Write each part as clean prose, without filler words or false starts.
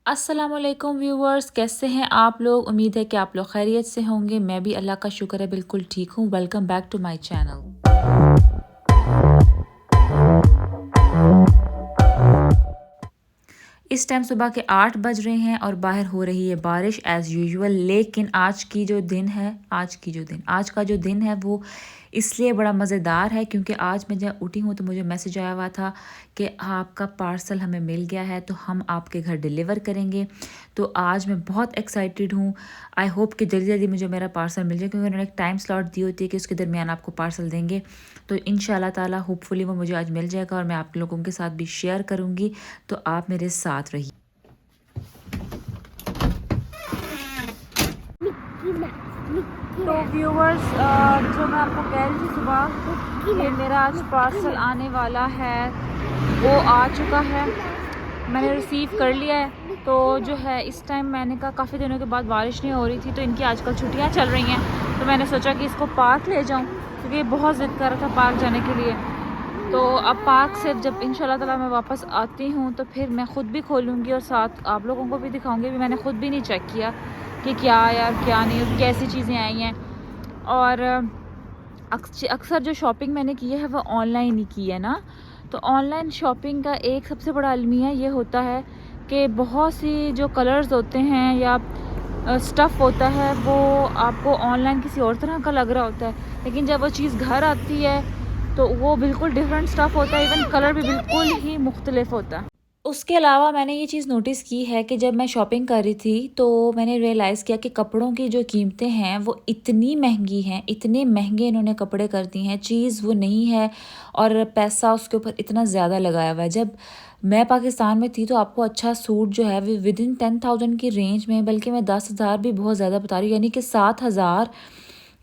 अस्सलामुअलैकुम व्यूवर्स, कैसे हैं आप लोग। उम्मीद है कि आप लोग खैरियत से होंगे। मैं भी अल्लाह का शुक्र है बिल्कुल ठीक हूँ। Welcome back to my channel. इस टाइम सुबह के 8 बज रहे हैं और बाहर हो रही है बारिश एज़ यूजुअल। लेकिन आज का जो दिन है वो इसलिए बड़ा मज़ेदार है क्योंकि आज मैं जब उठी हूँ तो मुझे मैसेज आया हुआ था कि आपका पार्सल हमें मिल गया है, तो हम आपके घर डिलीवर करेंगे। तो आज मैं बहुत एक्साइटेड हूँ। आई होप कि जल्दी जल्दी मुझे मेरा पार्सल मिल जाए, क्योंकि उन्होंने एक टाइम स्लॉट दी होती है कि उसके दरमियान आपको पार्सल देंगे। तो इंशाल्लाह ताला होपफुली वो मुझे आज मिल जाएगा और मैं आप लोगों के साथ भी शेयर करूँगी। तो आप मेरे साथ रहिए। तो व्यूवर्स, जो मैं आपको कह रही थी सुबह, ये मेरा आज पार्सल आने वाला है, वो आ चुका है, मैंने रिसीव कर लिया है। तो जो है इस टाइम मैंने कहा काफ़ी दिनों के बाद बारिश नहीं हो रही थी, तो इनकी आजकल छुट्टियां चल रही हैं, तो मैंने सोचा कि इसको पार्क ले जाऊं, क्योंकि ये बहुत ज़िद कर रहा था पार्क जाने के लिए। तो अब पार्क से जब इंशाल्लाह ताला मैं वापस आती हूँ तो फिर मैं ख़ुद भी खोलूँगी और साथ आप लोगों को भी दिखाऊँगी। भी मैंने ख़ुद भी नहीं चेक किया कि क्या यार क्या नहीं, कैसी चीज़ें आई हैं। और अक्सर जो शॉपिंग मैंने की है वो ऑनलाइन ही की है ना। तो ऑनलाइन शॉपिंग का एक सबसे बड़ा अलमिया ये होता है कि बहुत सी जो कलर्स होते हैं या स्टफ़ होता है वो आपको ऑनलाइन किसी और तरह का लग रहा होता है, लेकिन जब वो चीज़ घर आती है तो वो बिल्कुल डिफरेंट स्टफ़ होता है, इवन कलर भी बिल्कुल ही मुख्तलिफ होता है। उसके अलावा मैंने ये चीज़ नोटिस की है कि जब मैं शॉपिंग कर रही थी तो मैंने रियलाइज़ किया कि कपड़ों की जो कीमतें हैं वो इतनी महंगी हैं, इतने महंगे इन्होंने कपड़े कर दिए हैं, चीज़ वो नहीं है और पैसा उसके ऊपर इतना ज़्यादा लगाया हुआ है। जब मैं पाकिस्तान में थी तो आपको अच्छा सूट जो है वो विदिन 10,000 की रेंज में, बल्कि मैं 10,000 भी बहुत ज़्यादा बता रही हूँ, यानी कि 7,000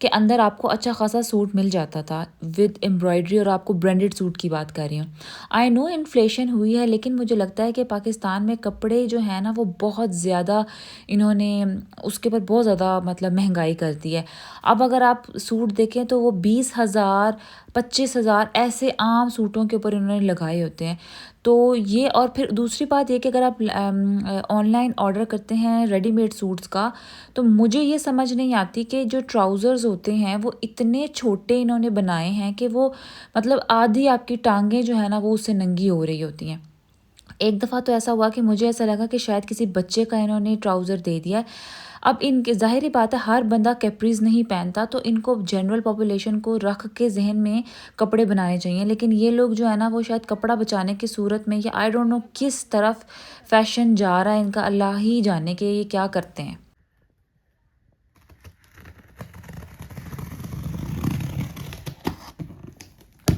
के अंदर आपको अच्छा खासा सूट मिल जाता था विद एम्ब्रॉयडरी, और आपको ब्रांडेड सूट की बात कर रही हूँ। आई नो इन्फ्लेशन हुई है, लेकिन मुझे लगता है कि पाकिस्तान में कपड़े जो है ना वो बहुत ज़्यादा इन्होंने उसके ऊपर बहुत ज़्यादा मतलब महंगाई कर दी है। अब अगर आप सूट देखें तो वो 20,000 25,000 ऐसे आम सूटों के ऊपर इन्होंने लगाए होते हैं। तो ये, और फिर दूसरी बात ये कि अगर आप ऑनलाइन ऑर्डर करते हैं रेडीमेड सूट्स का, तो मुझे ये समझ नहीं आती कि जो ट्राउज़र्स होते हैं वो इतने छोटे इन्होंने बनाए हैं कि वो मतलब आधी आपकी टांगें जो है ना वो उससे नंगी हो रही होती हैं। एक दफ़ा तो ऐसा हुआ कि मुझे ऐसा लगा कि शायद किसी बच्चे का इन्होंने ट्राउज़र दे दिया है। अब इनके ज़ाहिर-सी बात है हर बंदा कैप्रीज़ नहीं पहनता, तो इनको जनरल पॉपुलेशन को रख के ज़हन में कपड़े बनाने चाहिए। लेकिन ये लोग जो है ना वो शायद कपड़ा बचाने की सूरत में, या आई डोंट नो किस तरफ फ़ैशन जा रहा है इनका, अल्लाह ही जाने कि ये क्या करते हैं।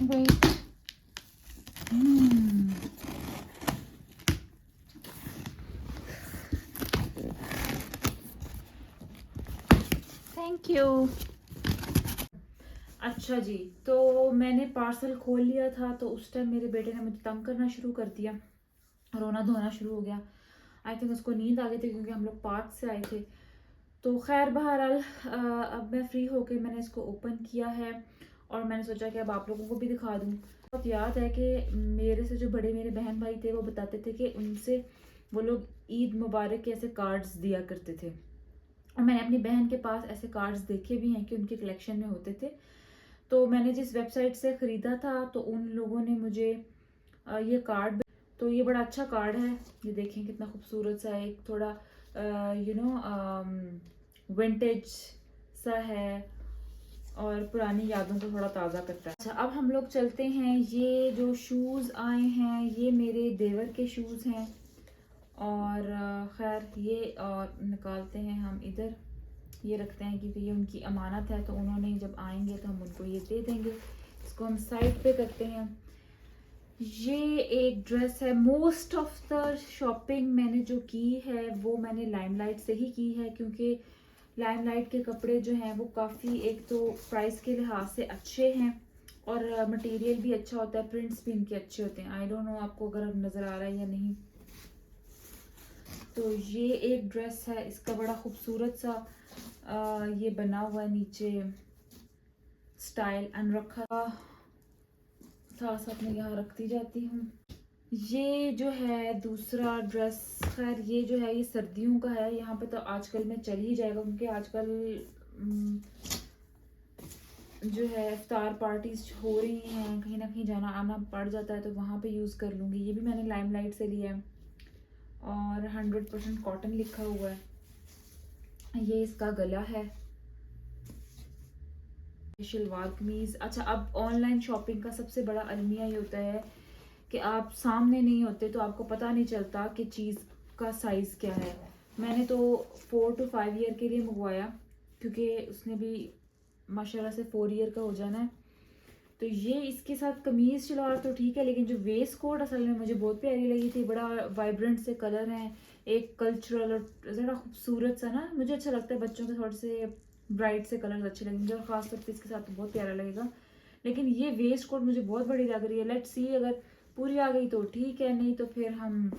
वेट। Thank you. अच्छा जी, तो मैंने पार्सल खोल लिया था तो उस टाइम मेरे बेटे ने मुझे तंग करना शुरू कर दिया, रोना धोना शुरू हो गया। आई थिंक उसको नींद आ गई थी क्योंकि हम लोग पार्क से आए थे। तो खैर बहरहाल अब मैं फ्री होके मैंने इसको ओपन किया है और मैंने सोचा कि अब आप लोगों को भी दिखा दूँ। बहुत याद है कि मेरे से जो बड़े मेरे बहन भाई थे वो बताते थे कि उनसे वो लोग ईद मुबारक के ऐसे कार्ड्स दिया करते थे, और मैंने अपनी बहन के पास ऐसे कार्ड्स देखे भी हैं कि उनके कलेक्शन में होते थे। तो मैंने जिस वेबसाइट से ख़रीदा था तो उन लोगों ने मुझे ये कार्ड, तो ये बड़ा अच्छा कार्ड है, ये देखें कितना खूबसूरत सा है, एक थोड़ा यू नो विंटेज सा है और पुरानी यादों को थोड़ा ताज़ा करता है। अच्छा, अब हम लोग चलते हैं। ये जो शूज़ आए हैं ये मेरे देवर के शूज़ हैं, और खैर ये और निकालते हैं हम इधर, ये रखते हैं क्योंकि ये उनकी अमानत है, तो उन्होंने जब आएंगे तो हम उनको ये दे देंगे। इसको हम साइड पे करते हैं। ये एक ड्रेस है। मोस्ट ऑफ द शॉपिंग मैंने जो की है वो मैंने लाइमलाइट से ही की है, क्योंकि लाइमलाइट के कपड़े जो हैं वो काफ़ी, एक तो प्राइस के लिहाज से अच्छे हैं और मटेरियल भी अच्छा होता है, प्रिंट्स भी इनके अच्छे होते हैं। आई डोंट नो आपको अगर नज़र आ रहा है या नहीं। तो ये एक ड्रेस है, इसका बड़ा खूबसूरत सा ये बना हुआ है नीचे स्टाइल, अनरखा था, साथ में यहाँ रखती जाती हूँ। ये जो है दूसरा ड्रेस, खैर ये जो है ये सर्दियों का है। यहाँ पे तो आजकल में चल ही जाएगा क्योंकि आजकल जो है इफ्तार पार्टीज हो रही हैं, कहीं ना कहीं जाना आना पड़ जाता है तो वहाँ पे यूज़ कर लूँगी। ये भी मैंने लाइमलाइट से लिया है और 100% कॉटन लिखा हुआ है। ये इसका गला है, शलवार कमीज। अच्छा, अब ऑनलाइन शॉपिंग का सबसे बड़ा अलमिया ये होता है कि आप सामने नहीं होते तो आपको पता नहीं चलता कि चीज़ का साइज़ क्या है। मैंने तो 4 to 5 ईयर के लिए मंगवाया क्योंकि उसने भी माशाल्लाह से 4 ईयर का हो जाना है। तो ये इसके साथ कमीज़ शलवार तो ठीक है, लेकिन जो वेस्ट कोट असल में मुझे बहुत प्यारी लगी थी। बड़ा वाइब्रेंट से कलर हैं, एक कल्चरल और ज़रा खूबसूरत सा ना, मुझे अच्छा लगता है बच्चों के थोड़े से ब्राइट से कलर अच्छे लगेंगे और ख़ास तौर पर इसके साथ तो बहुत प्यारा लगेगा। लेकिन ये वेस्ट कोट मुझे बहुत बड़ी लग रही है। लेट्स सी, अगर पूरी आ गई तो ठीक है, नहीं तो फिर हम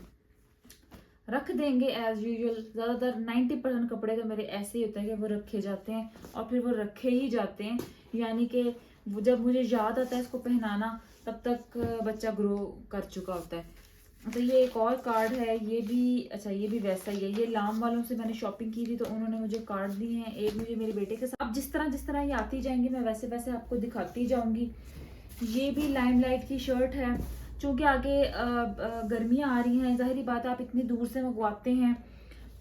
रख देंगे एज यूजुअल। ज़्यादातर 90% कपड़े तो मेरे ऐसे ही होते हैं कि वो रखे जाते हैं और फिर वो रखे ही जाते हैं, यानी कि वो जब मुझे याद आता है इसको पहनाना तब तक बच्चा ग्रो कर चुका होता है। तो ये एक और कार्ड है, ये भी अच्छा, ये भी वैसा ही है। ये लाम वालों से मैंने शॉपिंग की थी तो उन्होंने मुझे कार्ड दिए हैं, एक मुझे मेरे बेटे के साथ। अब जिस तरह ये आती जाएंगी मैं वैसे वैसे आपको दिखाती जाऊंगी। ये भी लाइमलाइट की शर्ट है। चूँकि आगे गर्मियाँ आ रही हैं, ज़ाहिरी बात है आप इतनी दूर से मंगवाते हैं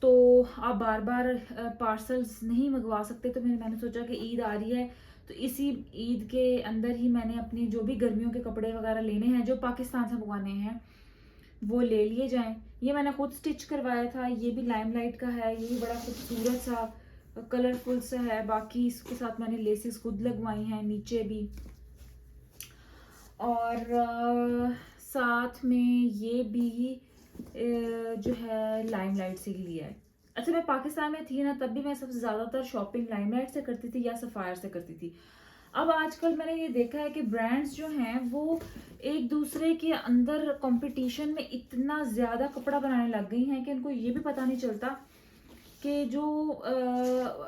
तो आप बार बार पार्सल्स नहीं मंगवा सकते। तो मैंने सोचा कि ईद आ रही है तो इसी ईद के अंदर ही मैंने अपनी जो भी गर्मियों के कपड़े वगैरह लेने हैं जो पाकिस्तान से मंगवाने हैं वो ले लिए जाएं। ये मैंने खुद स्टिच करवाया था। ये भी लाइमलाइट का है, ये भी बड़ा खूबसूरत सा कलरफुल सा है। बाकी इसके साथ मैंने लेसेस खुद लगवाई हैं नीचे भी, और साथ में ये भी जो है लाइमलाइट से ही लिया है। अच्छा, मैं पाकिस्तान में थी ना तब भी मैं सबसे ज़्यादातर शॉपिंग लाइमलाइट से करती थी या सफ़ायर से करती थी। अब आजकल मैंने ये देखा है कि ब्रांड्स जो हैं वो एक दूसरे के अंदर कंपटीशन में इतना ज़्यादा कपड़ा बनाने लग गई हैं कि उनको ये भी पता नहीं चलता कि जो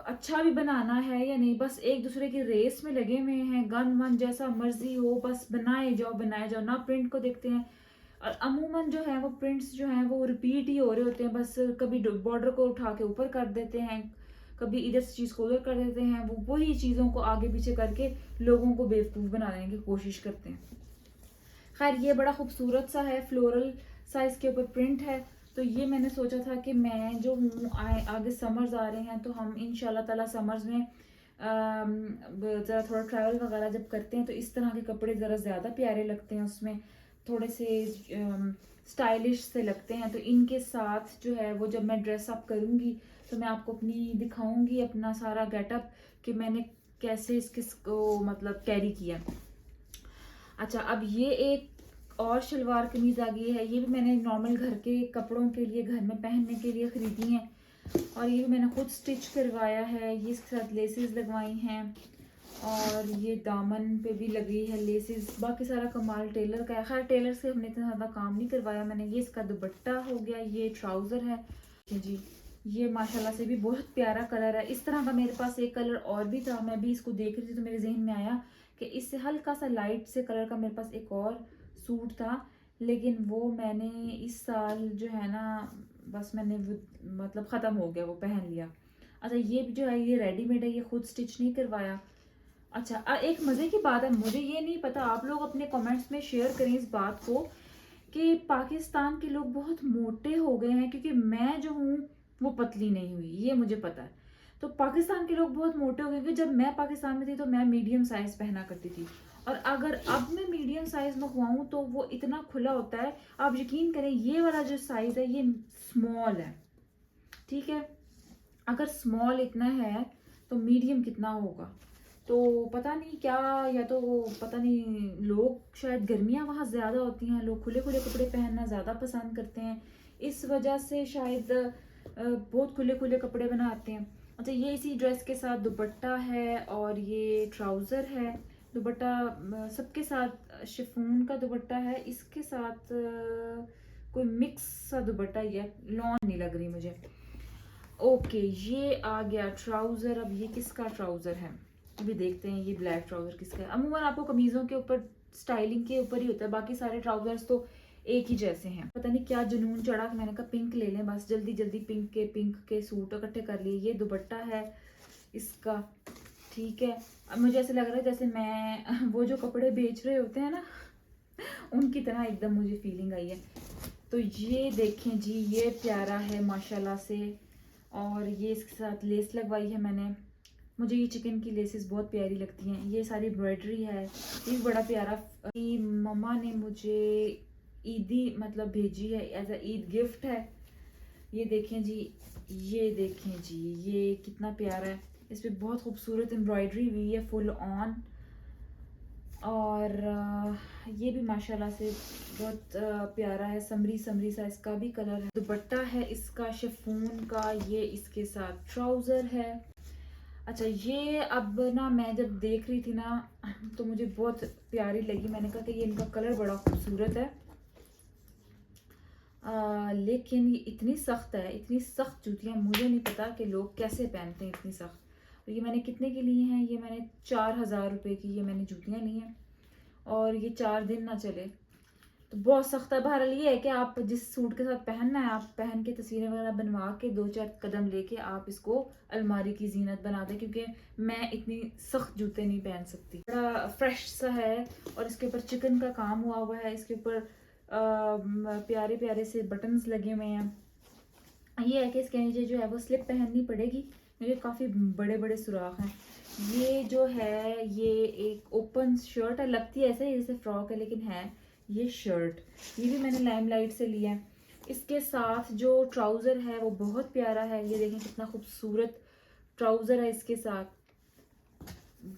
अच्छा भी बनाना है या नहीं, बस एक दूसरे की रेस में लगे हुए हैं। गन वन जैसा मर्जी हो बस बनाए जाओ ना, प्रिंट को देखते हैं। और अमूमन जो है वो प्रिंट्स जो हैं वो रिपीट ही हो रहे होते हैं। बस कभी बॉर्डर को उठा के ऊपर कर देते हैं, कभी इधर से चीज़ को उधर कर देते हैं। वो वही चीज़ों को आगे पीछे करके लोगों को बेवकूफ़ बनाने की कोशिश करते हैं। खैर, ये बड़ा खूबसूरत सा है, फ्लोरल साइज के ऊपर प्रिंट है। तो ये मैंने सोचा था कि मैं जो हूँ आगे समर्स आ रहे हैं तो हम इंशाल्लाह ताला समर्स में ज़रा थोड़ा ट्रैवल वगैरह जब करते हैं तो इस तरह के कपड़े ज़रा ज़्यादा प्यारे लगते हैं, उसमें थोड़े से स्टाइलिश से लगते हैं। तो इनके साथ जो है वो जब मैं ड्रेस अप करूँगी तो मैं आपको अपनी दिखाऊँगी अपना सारा गेटअप कि मैंने कैसे इसको मतलब कैरी किया। अच्छा, अब ये एक और शलवार कमीज आ गई है। ये भी मैंने नॉर्मल घर के कपड़ों के लिए, घर में पहनने के लिए ख़रीदी हैं और ये भी मैंने खुद स्टिच करवाया है। ये इसके साथ लेसेस लगवाई हैं और ये दामन पे भी लगी है लेसेस। बाकी सारा कमाल टेलर का है। खैर, टेलर से हमने इतना ज़्यादा काम नहीं करवाया मैंने। ये इसका दुपट्टा हो गया, ये ट्राउज़र है जी। ये माशाल्लाह से भी बहुत प्यारा कलर है। इस तरह का मेरे पास एक कलर और भी था, मैं भी इसको देख रही थी तो मेरे जहन में आया कि इससे हल्का सा लाइट से कलर का मेरे पास एक और सूट था, लेकिन वो मैंने इस साल जो है ना बस मैंने मतलब ख़त्म हो गया, वो पहन लिया। अच्छा, ये जो है ये रेडीमेड है, ये खुद स्टिच नहीं करवाया। अच्छा, एक मज़े की बात है, मुझे ये नहीं पता, आप लोग अपने कमेंट्स में शेयर करें इस बात को कि पाकिस्तान के लोग बहुत मोटे हो गए हैं, क्योंकि मैं जो हूँ वो पतली नहीं हुई, ये मुझे पता है। तो पाकिस्तान के लोग बहुत मोटे हो गए, क्योंकि जब मैं पाकिस्तान में थी तो मैं मीडियम साइज पहना करती थी, और अगर अब मैं मीडियम साइज मंगवाऊँ तो वो इतना खुला होता है। आप यकीन करें, ये वाला जो साइज है ये स्मॉल है, ठीक है। अगर स्मॉल इतना है तो मीडियम कितना होगा। तो पता नहीं क्या, या तो पता नहीं, लोग शायद गर्मियाँ वहाँ ज़्यादा होती हैं, लोग खुले खुले कपड़े पहनना ज़्यादा पसंद करते हैं, इस वजह से शायद बहुत खुले खुले कपड़े बनाते हैं। अच्छा, ये इसी ड्रेस के साथ दुपट्टा है और ये ट्राउज़र है। दुपट्टा सबके साथ शिफॉन का दुपट्टा है, इसके साथ कोई मिक्स सा दुपट्टा, ये लॉन नहीं लग रही मुझे। ओके, ये आ गया ट्राउज़र। अब ये किसका ट्राउज़र है अभी देखते हैं, ये ब्लैक ट्राउज़र किसका है। अमूमन आपको कमीज़ों के ऊपर स्टाइलिंग के ऊपर ही होता है, बाकी सारे ट्राउज़र्स तो एक ही जैसे हैं। पता नहीं क्या जुनून चढ़ा कि मैंने कहा पिंक ले लें, बस जल्दी जल्दी पिंक के सूट इकट्ठे कर लिए। ये दुपट्टा है इसका, ठीक है। अब मुझे ऐसे लग रहा है जैसे मैं वो जो कपड़े बेच रहे होते हैं ना उनकी तरह एकदम मुझे फीलिंग आई है। तो ये देखें जी, ये प्यारा है माशाल्लाह से, और ये इसके साथ लेस लगवाई है मैंने। मुझे ये चिकन की लेसेस बहुत प्यारी लगती हैं। ये सारी एम्ब्रॉयडरी है, ये बड़ा प्यारा। मम्मा ने मुझे ईदी मतलब भेजी है, एज अ ईद गिफ्ट है। ये देखें जी, ये देखें जी, ये कितना प्यारा है। इस पर बहुत खूबसूरत एम्ब्रॉयडरी हुई है फुल ऑन, और ये भी माशाल्लाह से बहुत प्यारा है। समरी समरी सा इसका भी कलर है। दुपट्टा है इसका शिफॉन का, ये इसके साथ ट्राउज़र है। अच्छा, ये अब ना मैं जब देख रही थी ना तो मुझे बहुत प्यारी लगी। मैंने कहा कि ये इनका कलर बड़ा खूबसूरत है, लेकिन ये इतनी सख्त है, इतनी सख्त जूतियाँ मुझे नहीं पता कि लोग कैसे पहनते हैं इतनी सख्त। और ये मैंने कितने की ली हैं? ये मैंने 4000 रुपये की ये मैंने जूतियाँ ली हैं, और ये 4 दिन ना चले तो बहुत सख्त है। बहरहाल ये है कि आप जिस सूट के साथ पहनना है आप पहन के तस्वीरें वगैरह बनवा के 2-4 कदम लेके आप इसको अलमारी की जीनत बना दें, क्योंकि मैं इतनी सख्त जूते नहीं पहन सकती। बड़ा फ्रेश सा है, और इसके ऊपर चिकन का काम हुआ है। इसके ऊपर प्यारे प्यारे से बटन्स लगे हुए हैं। ये है कि इसके नीचे जो है वो स्लिप पहननी पड़ेगी, क्योंकि काफ़ी बड़े बड़े सुराख हैं। ये जो है ये एक ओपन शर्ट है, लगती है ऐसे जैसे फ्रॉक है लेकिन है ये शर्ट। ये भी मैंने लाइमलाइट से लिया है। इसके साथ जो ट्राउज़र है वो बहुत प्यारा है। ये देखें कितना खूबसूरत ट्राउज़र है इसके साथ,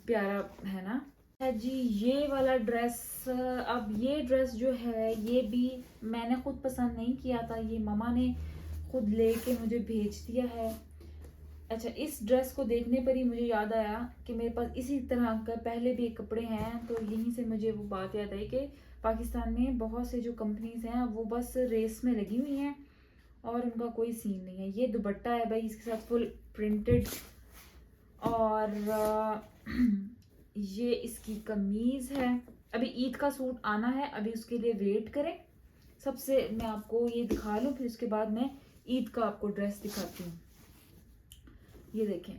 प्यारा है ना। है जी ये वाला ड्रेस। अब ये ड्रेस जो है ये भी मैंने खुद पसंद नहीं किया था, ये मम्मा ने खुद लेके मुझे भेज दिया है। अच्छा, इस ड्रेस को देखने पर ही मुझे याद आया कि मेरे पास इसी तरह का पहले भी कपड़े हैं, तो यहीं से मुझे वो बात याद आई कि पाकिस्तान में बहुत से जो कंपनीज हैं वो बस रेस में लगी हुई हैं और उनका कोई सीन नहीं है। ये दुपट्टा है भाई, इसके साथ फुल प्रिंटेड, और ये इसकी कमीज है। अभी ईद का सूट आना है, अभी उसके लिए वेट करें। सबसे मैं आपको ये दिखा लूँ, फिर उसके बाद मैं ईद का आपको ड्रेस दिखाती हूँ। ये देखें,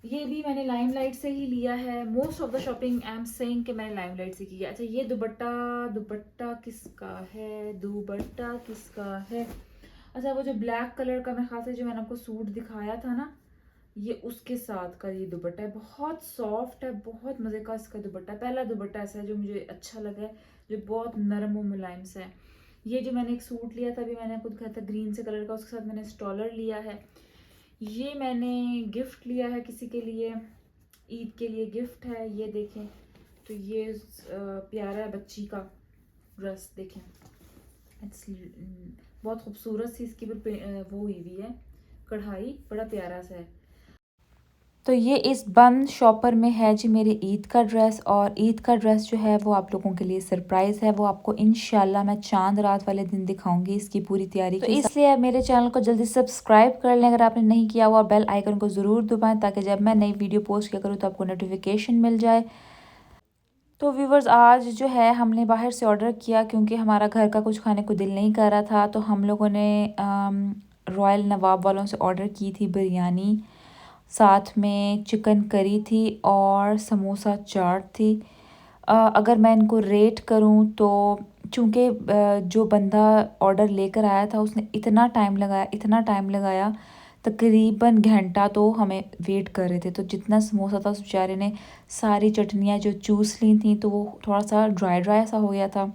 ये भी मैंने लाइमलाइट से ही लिया है। Most of the shopping I am saying कि मैंने लाइमलाइट से की है। अच्छा, ये दुपट्टा किसका है? दुपट्टा किसका है? अच्छा, वो जो ब्लैक कलर का मैं खास है जो मैंने आपको सूट दिखाया था ना, ये उसके साथ का ये दुपट्टा है। बहुत सॉफ्ट है, बहुत मज़े का इसका दुपट्टा। पहला दुपट्टा ऐसा है जो मुझे अच्छा लगा है, जो बहुत नरम और मुलायम सा है। ये जो मैंने एक सूट लिया था, अभी मैंने आपको दिखाया था ग्रीन से कलर का, उसके साथ मैंने स्टॉलर लिया है। ये मैंने गिफ्ट लिया है किसी के लिए, ईद के लिए गिफ्ट है। ये देखें, तो ये प्यारा है बच्ची का ड्रेस, देखें बहुत खूबसूरत सी इसकी वो हुई हुई है कढ़ाई, बड़ा प्यारा सा है। तो ये इस बंद शॉपर में है जी मेरी ईद का ड्रेस, और ईद का ड्रेस जो है वो आप लोगों के लिए सरप्राइज़ है। वो आपको इंशाल्लाह मैं चांद रात वाले दिन दिखाऊंगी इसकी पूरी तैयारी। तो इसलिए मेरे चैनल को जल्दी सब्सक्राइब कर लें अगर आपने नहीं किया हुआ, बेल आइकन को ज़रूर दबाएं ताकि जब मैं नई वीडियो पोस्ट किया करूँ तो आपको नोटिफिकेशन मिल जाए। तो व्यूवर्स, आज जो है हमने बाहर से ऑर्डर किया क्योंकि हमारा घर का कुछ खाने को दिल नहीं कर रहा था। तो हम लोगों ने रॉयल नवाब वालों से ऑर्डर की थी बिरयानी, साथ में चिकन करी थी और समोसा चाट थी। अगर मैं इनको रेट करूं तो चूँकि जो बंदा ऑर्डर लेकर आया था उसने इतना टाइम लगाया तकरीबन घंटा तो हमें वेट कर रहे थे। तो जितना समोसा था उस बेचारे ने सारी चटनियाँ जो चूस ली थी तो वो थोड़ा सा ड्राई सा हो गया था।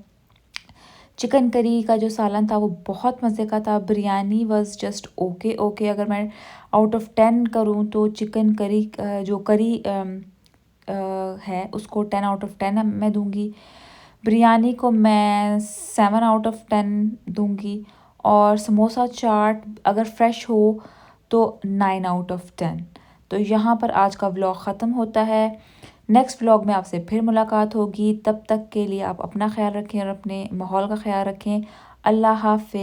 चिकन करी का जो सालन था वो बहुत मज़े का था। Biryani was just okay. अगर मैं आउट ऑफ 10 करूँ तो चिकन करी जो करी है उसको 10 आउट ऑफ 10 मैं दूंगी। बिरयानी को मैं 7 आउट ऑफ 10 दूंगी, और समोसा चाट अगर फ्रेश हो तो 9 आउट ऑफ 10। तो यहाँ पर आज का व्लॉग ख़त्म होता है। नेक्स्ट व्लॉग में आपसे फिर मुलाकात होगी। तब तक के लिए आप अपना ख्याल रखें और अपने माहौल का ख्याल रखें। अल्लाह हाफ़िज़।